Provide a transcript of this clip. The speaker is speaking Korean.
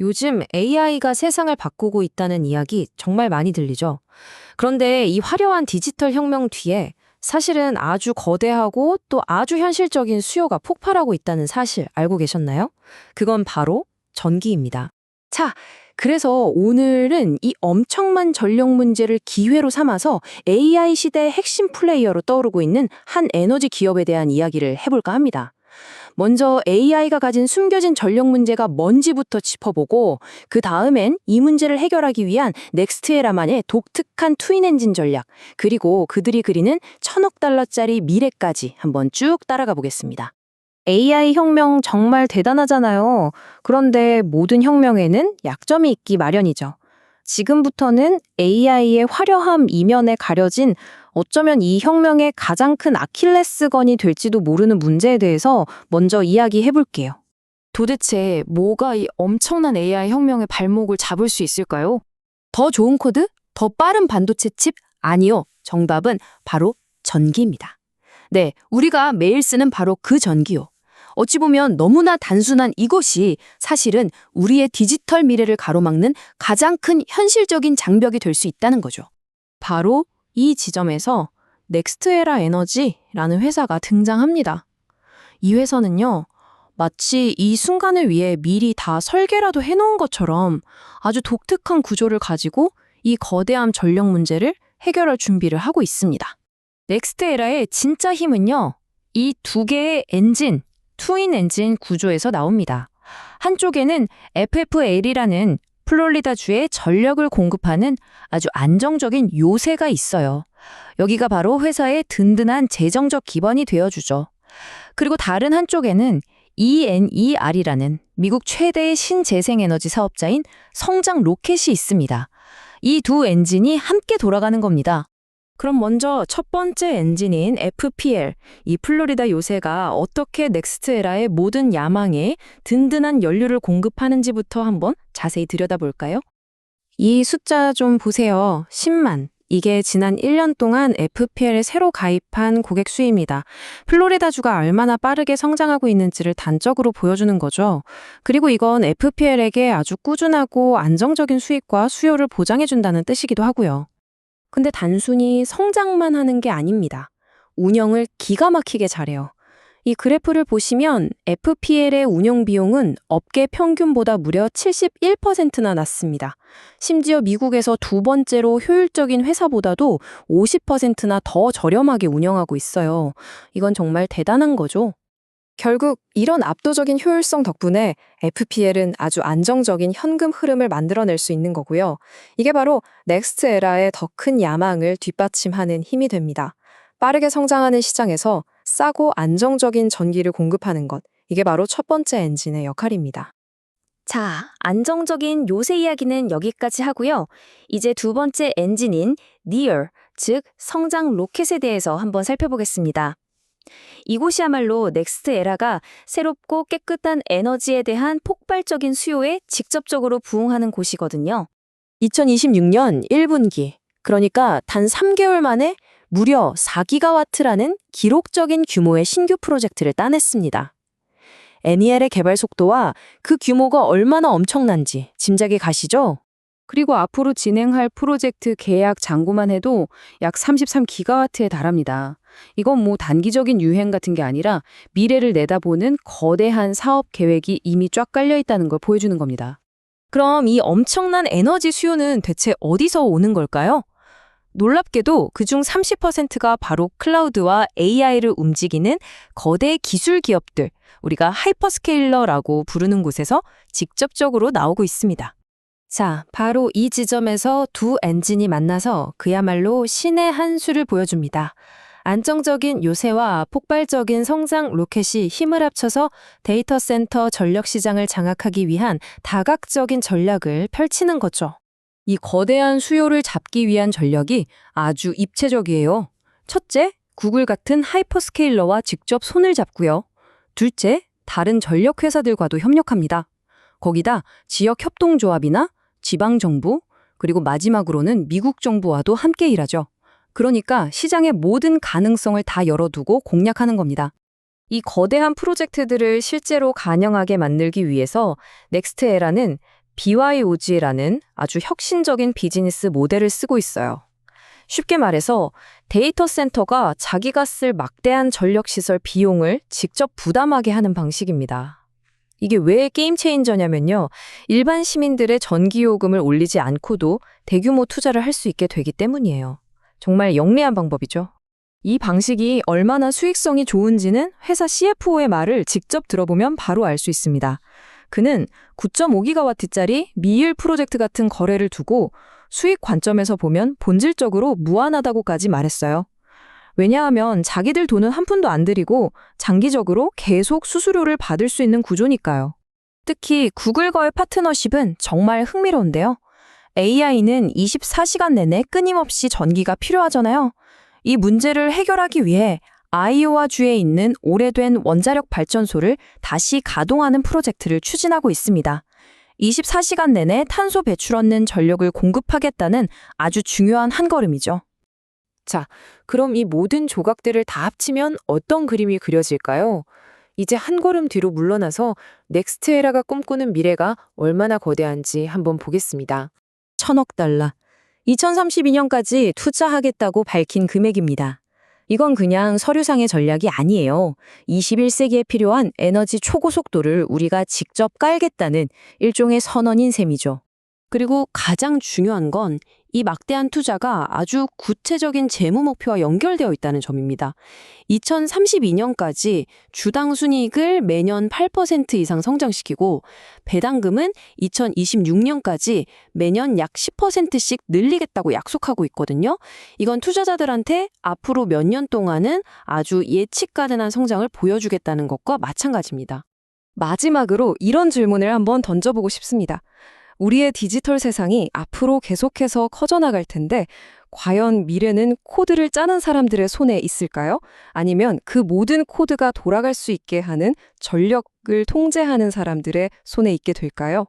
요즘 AI가 세상을 바꾸고 있다는 이야기 정말 많이 들리죠. 그런데 이 화려한 디지털 혁명 뒤에 사실은 아주 거대하고 또 아주 현실적인 수요가 폭발하고 있다는 사실 알고 계셨나요? 그건 바로 전기입니다. 자, 그래서 오늘은 이 엄청난 전력 문제를 기회로 삼아서 AI 시대의 핵심 플레이어로 떠오르고 있는 한 에너지 기업에 대한 이야기를 해볼까 합니다. 먼저 AI가 가진 숨겨진 전력 문제가 뭔지부터 짚어보고 그 다음엔 이 문제를 해결하기 위한 넥스트에라만의 독특한 트윈 엔진 전략, 그리고 그들이 그리는 1,000억 달러짜리 미래까지 한번 쭉 따라가 보겠습니다. AI 혁명 정말 대단하잖아요. 그런데 모든 혁명에는 약점이 있기 마련이죠. 지금부터는 AI의 화려함 이면에 가려진 어쩌면 이 혁명의 가장 큰 아킬레스건이 될지도 모르는 문제에 대해서 먼저 이야기해 볼게요. 도대체 뭐가 이 엄청난 AI 혁명의 발목을 잡을 수 있을까요? 더 좋은 코드? 더 빠른 반도체 칩? 아니요. 정답은 바로 전기입니다. 네, 우리가 매일 쓰는 바로 그 전기요. 어찌 보면 너무나 단순한 이것이 사실은 우리의 디지털 미래를 가로막는 가장 큰 현실적인 장벽이 될 수 있다는 거죠. 바로 이 지점에서 넥스트에라 에너지라는 회사가 등장합니다. 이 회사는요, 마치 이 순간을 위해 미리 다 설계라도 해놓은 것처럼 아주 독특한 구조를 가지고 이 거대한 전력 문제를 해결할 준비를 하고 있습니다. 넥스트에라의 진짜 힘은요, 이 두 개의 엔진, 트윈 엔진 구조에서 나옵니다. 한쪽에는 FFL이라는 플로리다주에 전력을 공급하는 아주 안정적인 요새가 있어요. 여기가 바로 회사의 든든한 재정적 기반이 되어주죠. 그리고 다른 한쪽에는 ENER이라는 미국 최대의 신재생에너지 사업자인 성장 로켓이 있습니다. 이 두 엔진이 함께 돌아가는 겁니다. 그럼 먼저 첫 번째 엔진인 FPL, 이 플로리다 요새가 어떻게 넥스트에라의 모든 야망에 든든한 연료를 공급하는지부터 한번 자세히 들여다볼까요? 이 숫자 좀 보세요. 10만. 이게 지난 1년 동안 FPL에 새로 가입한 고객 수입니다. 플로리다주가 얼마나 빠르게 성장하고 있는지를 단적으로 보여주는 거죠. 그리고 이건 FPL에게 아주 꾸준하고 안정적인 수익과 수요를 보장해준다는 뜻이기도 하고요. 근데 단순히 성장만 하는 게 아닙니다. 운영을 기가 막히게 잘해요. 이 그래프를 보시면 FPL의 운영 비용은 업계 평균보다 무려 71%나 낮습니다. 심지어 미국에서 두 번째로 효율적인 회사보다도 50%나 더 저렴하게 운영하고 있어요. 이건 정말 대단한 거죠. 결국 이런 압도적인 효율성 덕분에 FPL은 아주 안정적인 현금 흐름을 만들어낼 수 있는 거고요. 이게 바로 넥스트에라의 더 큰 야망을 뒷받침하는 힘이 됩니다. 빠르게 성장하는 시장에서 싸고 안정적인 전기를 공급하는 것, 이게 바로 첫 번째 엔진의 역할입니다. 자, 안정적인 요새 이야기는 여기까지 하고요. 이제 두 번째 엔진인 Near, 즉 성장 로켓에 대해서 한번 살펴보겠습니다. 이곳이야말로 넥스트에라가 새롭고 깨끗한 에너지에 대한 폭발적인 수요에 직접적으로 부응하는 곳이거든요. 2026년 1분기, 그러니까 단 3개월 만에 무려 4기가와트라는 기록적인 규모의 신규 프로젝트를 따냈습니다. NEL의 개발 속도와 그 규모가 얼마나 엄청난지 짐작이 가시죠? 그리고 앞으로 진행할 프로젝트 계약 잔고만 해도 약 33기가와트에 달합니다. 이건 뭐 단기적인 유행 같은 게 아니라 미래를 내다보는 거대한 사업 계획이 이미 쫙 깔려 있다는 걸 보여주는 겁니다. 그럼 이 엄청난 에너지 수요는 대체 어디서 오는 걸까요? 놀랍게도 그중 30%가 바로 클라우드와 AI를 움직이는 거대 기술 기업들, 우리가 하이퍼스케일러라고 부르는 곳에서 직접적으로 나오고 있습니다. 자, 바로 이 지점에서 두 엔진이 만나서 그야말로 신의 한 수를 보여줍니다. 안정적인 요새와 폭발적인 성장 로켓이 힘을 합쳐서 데이터 센터 전력 시장을 장악하기 위한 다각적인 전략을 펼치는 거죠. 이 거대한 수요를 잡기 위한 전략이 아주 입체적이에요. 첫째, 구글 같은 하이퍼스케일러와 직접 손을 잡고요. 둘째, 다른 전력 회사들과도 협력합니다. 거기다 지역 협동조합이나 지방정부, 그리고 마지막으로는 미국 정부와도 함께 일하죠. 그러니까 시장의 모든 가능성을 다 열어두고 공략하는 겁니다. 이 거대한 프로젝트들을 실제로 가능하게 만들기 위해서 넥스트에라는 BYOG라는 아주 혁신적인 비즈니스 모델을 쓰고 있어요. 쉽게 말해서 데이터 센터가 자기가 쓸 막대한 전력시설 비용을 직접 부담하게 하는 방식입니다. 이게 왜 게임 체인저냐면요. 일반 시민들의 전기요금을 올리지 않고도 대규모 투자를 할 수 있게 되기 때문이에요. 정말 영리한 방법이죠. 이 방식이 얼마나 수익성이 좋은지는 회사 CFO의 말을 직접 들어보면 바로 알 수 있습니다. 그는 9.5기가와트짜리 미일 프로젝트 같은 거래를 두고 수익 관점에서 보면 본질적으로 무한하다고까지 말했어요. 왜냐하면 자기들 돈은 한 푼도 안 들이고 장기적으로 계속 수수료를 받을 수 있는 구조니까요. 특히 구글과의 파트너십은 정말 흥미로운데요. AI는 24시간 내내 끊임없이 전기가 필요하잖아요. 이 문제를 해결하기 위해 아이오와주에 있는 오래된 원자력 발전소를 다시 가동하는 프로젝트를 추진하고 있습니다. 24시간 내내 탄소 배출 없는 전력을 공급하겠다는 아주 중요한 한 걸음이죠. 자, 그럼 이 모든 조각들을 다 합치면 어떤 그림이 그려질까요? 이제 한 걸음 뒤로 물러나서 넥스트에라가 꿈꾸는 미래가 얼마나 거대한지 한번 보겠습니다. 1,000억 달러. 2032년까지 투자하겠다고 밝힌 금액입니다. 이건 그냥 서류상의 전략이 아니에요. 21세기에 필요한 에너지 초고속도를 우리가 직접 깔겠다는 일종의 선언인 셈이죠. 그리고 가장 중요한 건 이 막대한 투자가 아주 구체적인 재무 목표와 연결되어 있다는 점입니다. 2032년까지 주당 순이익을 매년 8% 이상 성장시키고 배당금은 2026년까지 매년 약 10%씩 늘리겠다고 약속하고 있거든요. 이건 투자자들한테 앞으로 몇 년 동안은 아주 예측 가능한 성장을 보여주겠다는 것과 마찬가지입니다. 마지막으로 이런 질문을 한번 던져보고 싶습니다. 우리의 디지털 세상이 앞으로 계속해서 커져나갈 텐데 과연 미래는 코드를 짜는 사람들의 손에 있을까요? 아니면 그 모든 코드가 돌아갈 수 있게 하는 전력을 통제하는 사람들의 손에 있게 될까요?